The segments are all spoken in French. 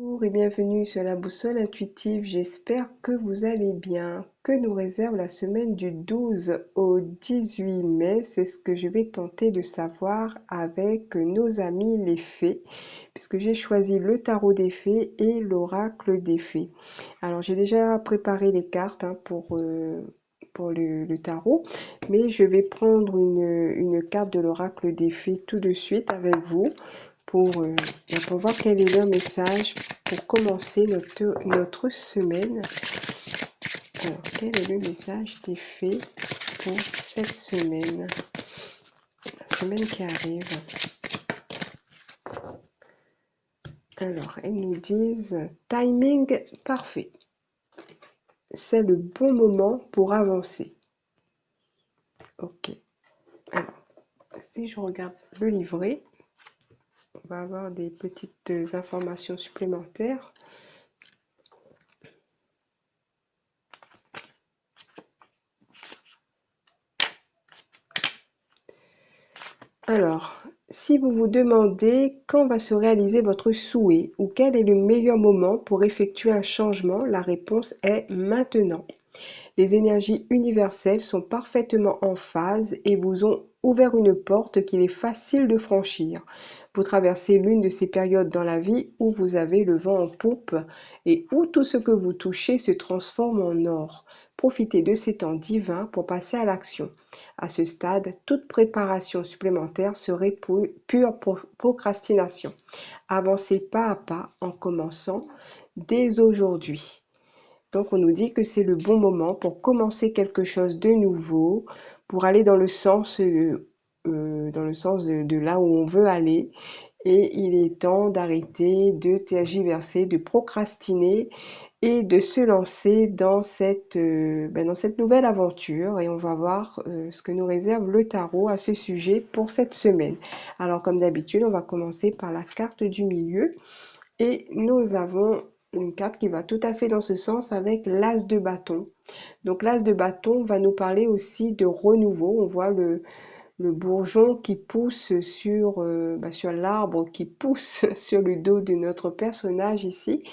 Bonjour et bienvenue sur la boussole intuitive, j'espère que vous allez bien. Que nous réserve la semaine du 12 au 18 mai? C'est ce que je vais tenter de savoir avec nos amis les fées, puisque j'ai choisi le tarot des fées et l'oracle des fées. Alors j'ai déjà préparé les cartes pour le tarot, mais je vais prendre une carte de l'oracle des fées tout de suite avec vous pour voir quel est leur message pour commencer notre semaine. Alors, quel est le message des fées pour cette semaine, la semaine qui arrive? Alors, elles nous disent timing parfait. C'est le bon moment pour avancer. Ok. Alors, si je regarde le livret, on va avoir des petites informations supplémentaires. Alors, si vous vous demandez quand va se réaliser votre souhait ou quel est le meilleur moment pour effectuer un changement, la réponse est maintenant. Les énergies universelles sont parfaitement en phase et vous ont ouvert une porte qu'il est facile de franchir. Vous traversez l'une de ces périodes dans la vie où vous avez le vent en poupe et où tout ce que vous touchez se transforme en or. Profitez de ces temps divins pour passer à l'action. À ce stade, toute préparation supplémentaire serait pure procrastination. Avancez pas à pas en commençant dès aujourd'hui. Donc on nous dit que c'est le bon moment pour commencer quelque chose de nouveau, pour aller dans le sens de là où on veut aller. Et il est temps d'arrêter de tergiverser, de procrastiner et de se lancer dans cette nouvelle aventure. Et on va voir ce que nous réserve le tarot à ce sujet pour cette semaine. Alors comme d'habitude, on va commencer par la carte du milieu. Et nous avons une carte qui va tout à fait dans ce sens avec l'as de bâton. Donc l'as de bâton va nous parler aussi de renouveau. On voit le bourgeon qui pousse sur l'arbre, qui pousse sur le dos de notre personnage ici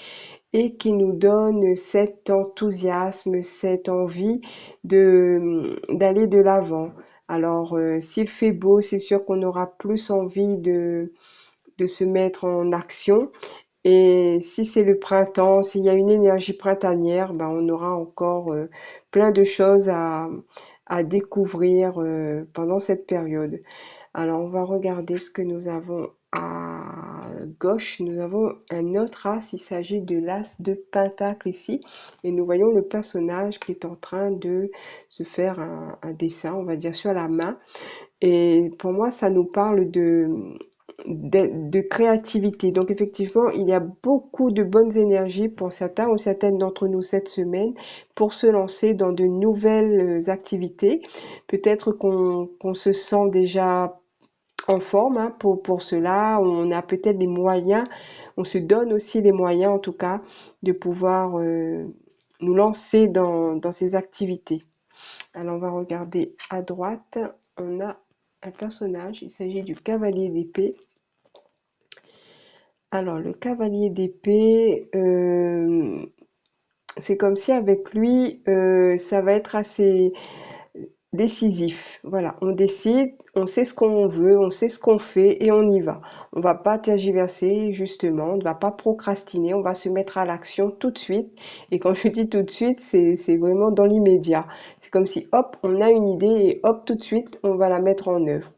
et qui nous donne cet enthousiasme, cette envie d'aller de l'avant. Alors, s'il fait beau, c'est sûr qu'on aura plus envie de se mettre en action. Et si c'est le printemps, s'il y a une énergie printanière, ben on aura encore plein de choses à découvrir pendant cette période. Alors, on va regarder ce que nous avons à gauche. Nous avons un autre as, il s'agit de l'as de Pentacle ici. Et nous voyons le personnage qui est en train de se faire un dessin, on va dire, sur la main. Et pour moi, ça nous parle de créativité. Donc effectivement, il y a beaucoup de bonnes énergies pour certains ou certaines d'entre nous cette semaine pour se lancer dans de nouvelles activités. Peut-être qu'on se sent déjà en forme pour cela. On a peut-être les moyens, on se donne aussi les moyens en tout cas de pouvoir nous lancer dans ces activités. Alors on va regarder à droite, on a un personnage, il s'agit du cavalier d'épée. Alors le cavalier d'épée, c'est comme si avec lui, ça va être assez décisif. Voilà, on décide, on sait ce qu'on veut, on sait ce qu'on fait et on y va. On va pas tergiverser justement, on ne va pas procrastiner, on va se mettre à l'action tout de suite. Et quand je dis tout de suite, c'est vraiment dans l'immédiat. C'est comme si hop, on a une idée et hop, tout de suite, on va la mettre en œuvre.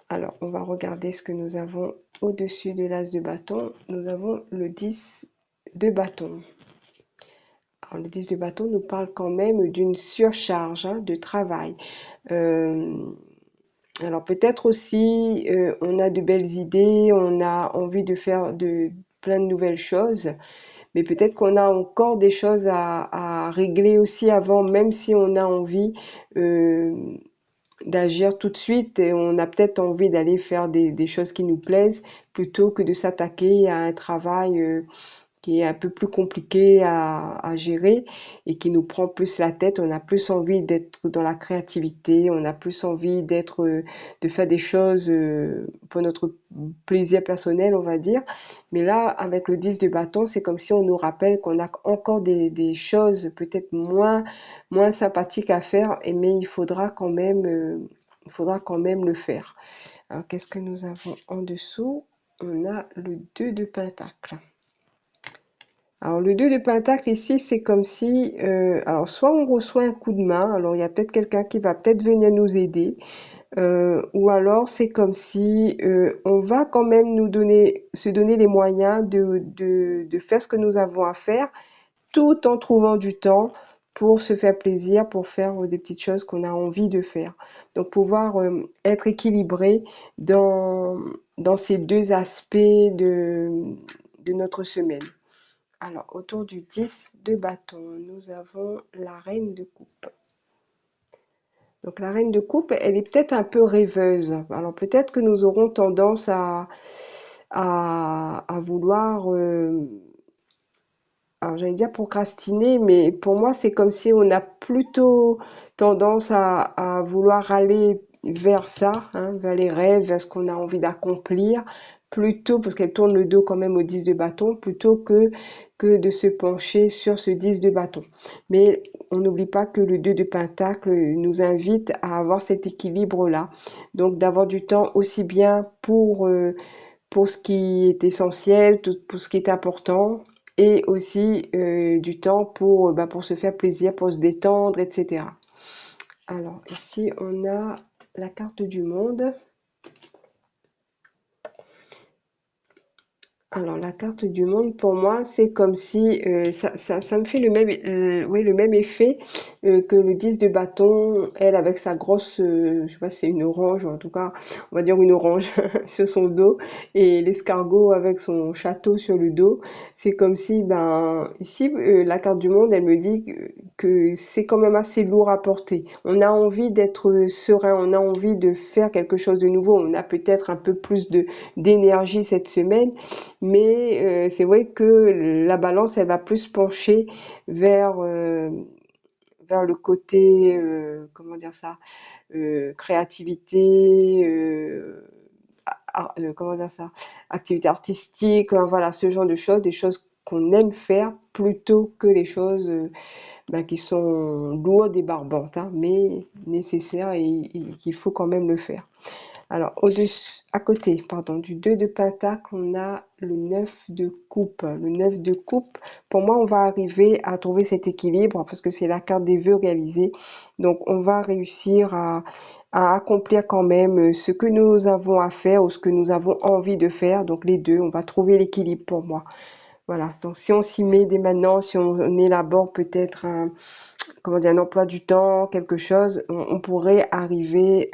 Alors, on va regarder ce que nous avons au-dessus de l'as de bâton. Nous avons le 10 de bâton. Alors, le 10 de bâton nous parle quand même d'une surcharge de travail. Euh, alors peut-être aussi on a de belles idées, on a envie de faire plein de nouvelles choses, mais peut-être qu'on a encore des choses à régler aussi avant, même si on a envie euh, d'agir tout de suite et on a peut-être envie d'aller faire des choses qui nous plaisent plutôt que de s'attaquer à un travail qui est un peu plus compliqué à gérer et qui nous prend plus la tête. On a plus envie d'être dans la créativité, on a plus envie de faire des choses pour notre plaisir personnel, on va dire. Mais là, avec le 10 de bâton, c'est comme si on nous rappelle qu'on a encore des choses peut-être moins sympathiques à faire, mais il faudra quand même le faire. Alors, qu'est-ce que nous avons en dessous? On a le 2 de pentacle. Alors, le 2 de pentacle ici, c'est comme si, alors soit on reçoit un coup de main, alors il y a peut-être quelqu'un qui va peut-être venir nous aider, ou alors c'est comme si on va quand même se donner les moyens de faire ce que nous avons à faire, tout en trouvant du temps pour se faire plaisir, pour faire des petites choses qu'on a envie de faire. Donc pouvoir être équilibré dans ces deux aspects de notre semaine. Alors, autour du 10 de bâton, nous avons la reine de coupe. Donc, la reine de coupe, elle est peut-être un peu rêveuse. Alors, peut-être que nous aurons tendance à vouloir, alors j'allais dire procrastiner, mais pour moi, c'est comme si on a plutôt tendance à vouloir aller vers ça, hein, vers les rêves, vers ce qu'on a envie d'accomplir, plutôt, parce qu'elle tourne le dos quand même au 10 de bâton, plutôt que de se pencher sur ce 10 de bâton. Mais on n'oublie pas que le 2 de pentacle nous invite à avoir cet équilibre-là. Donc d'avoir du temps aussi bien pour ce qui est essentiel, pour ce qui est important, et aussi du temps pour se faire plaisir, pour se détendre, etc. Alors ici, on a la carte du monde. Alors la carte du monde, pour moi, c'est comme si ça me fait oui, le même effet que le 10 de bâton, elle avec sa grosse, je sais pas si c'est une orange, ou en tout cas, on va dire une orange sur son dos, et l'escargot avec son château sur le dos. C'est comme si, ben, ici, la carte du monde, elle me dit que c'est quand même assez lourd à porter. On a envie d'être serein, on a envie de faire quelque chose de nouveau, on a peut-être un peu plus d'énergie cette semaine, mais c'est vrai que la balance, elle va plus pencher vers, vers le côté, comment dire ça, créativité, comment dire ça, activité artistique, voilà, ce genre de choses, des choses qu'on aime faire plutôt que les choses qui sont lourdes et barbantes, hein, mais nécessaires et qu'il faut quand même le faire. Alors, à côté, pardon, du 2 de pentacle, on a le 9 de coupe. Le 9 de coupe, pour moi, on va arriver à trouver cet équilibre parce que c'est la carte des vœux réalisés. Donc, on va réussir à accomplir quand même ce que nous avons à faire ou ce que nous avons envie de faire. Donc, les deux, on va trouver l'équilibre pour moi. Voilà. Donc, si on s'y met dès maintenant, si on élabore peut-être comment dire, un emploi du temps, quelque chose, on pourrait arriver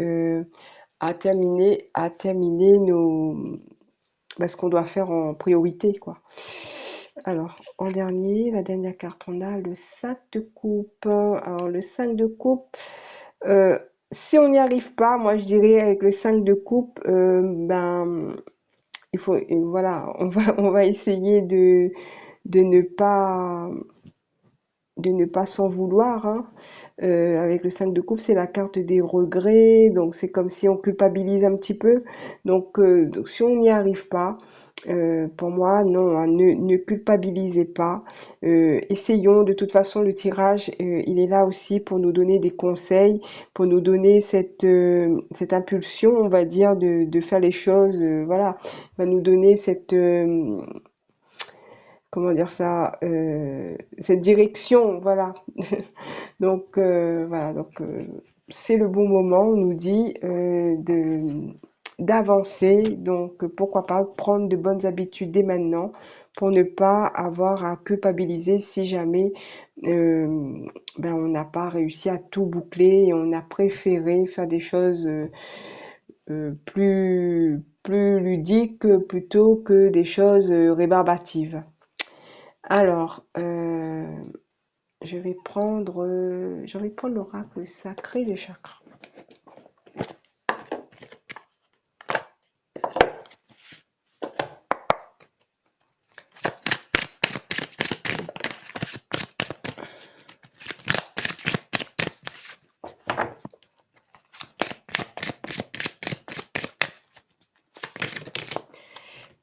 à terminer ce qu'on doit faire en priorité, quoi. Alors, en dernier, la dernière carte, on a le 5 de coupe. Alors, le 5 de coupe, euh, si on n'y arrive pas, moi je dirais avec le 5 de coupe, il faut, voilà, on va essayer de ne pas, de ne pas s'en vouloir, hein. Avec le 5 de coupe, c'est la carte des regrets, donc c'est comme si on culpabilise un petit peu. Donc si on n'y arrive pas, pour moi, non, hein, ne culpabilisez pas. Essayons, de toute façon, le tirage, il est là aussi pour nous donner des conseils, pour nous donner cette impulsion, on va dire, de faire les choses, voilà, il va nous donner comment dire ça, cette direction, voilà. Donc c'est le bon moment, on nous dit, d'avancer. Donc pourquoi pas prendre de bonnes habitudes dès maintenant pour ne pas avoir à culpabiliser si jamais on n'a pas réussi à tout boucler et on a préféré faire des choses plus ludiques plutôt que des choses rébarbatives. Alors, je vais prendre l'oracle sacré des chakras.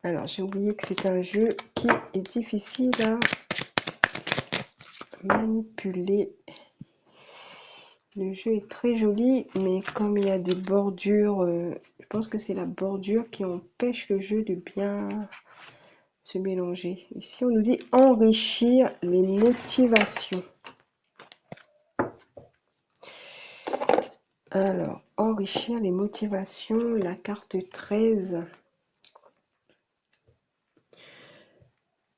Alors, j'ai oublié que c'est un jeu qui est difficile à manipuler. Le jeu est très joli, mais comme il y a des bordures, je pense que c'est la bordure qui empêche le jeu de bien se mélanger. Ici, on nous dit enrichir les motivations. Alors, enrichir les motivations, la carte 13.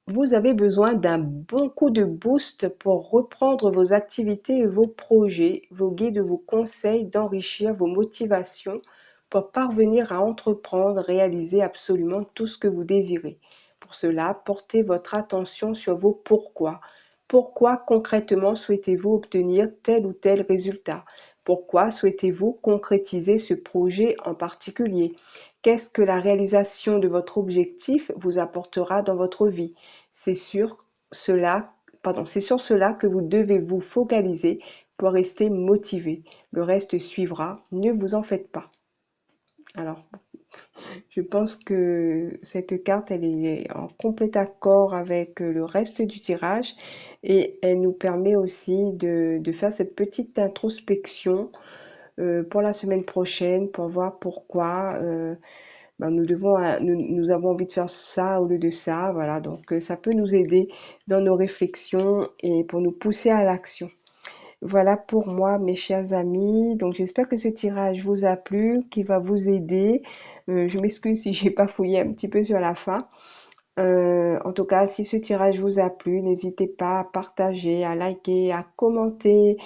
Vous avez besoin d'un bon coup de boost pour reprendre vos activités et vos projets. Vos guides vous conseillent d'enrichir vos motivations pour parvenir à entreprendre, réaliser absolument tout ce que vous désirez. Pour cela, portez votre attention sur vos pourquoi. Pourquoi concrètement souhaitez-vous obtenir tel ou tel résultat? Pourquoi souhaitez-vous concrétiser ce projet en particulier? Qu'est-ce que la réalisation de votre objectif vous apportera dans votre vie? C'est sur cela, c'est sur cela que vous devez vous focaliser pour rester motivé. Le reste suivra, ne vous en faites pas. Alors, je pense que cette carte, elle est en complet accord avec le reste du tirage et elle nous permet aussi de faire cette petite introspection pour la semaine prochaine pour voir pourquoi nous avons envie de faire ça au lieu de ça. Voilà, donc ça peut nous aider dans nos réflexions et pour nous pousser à l'action. Voilà pour moi, mes chers amis. Donc, j'espère que ce tirage vous a plu, qu'il va vous aider. Je m'excuse si j'ai pas fouillé un petit peu sur la fin. En tout cas, si ce tirage vous a plu, n'hésitez pas à partager, à liker, à commenter.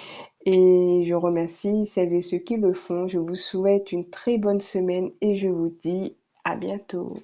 Et je remercie celles et ceux qui le font. Je vous souhaite une très bonne semaine et je vous dis à bientôt.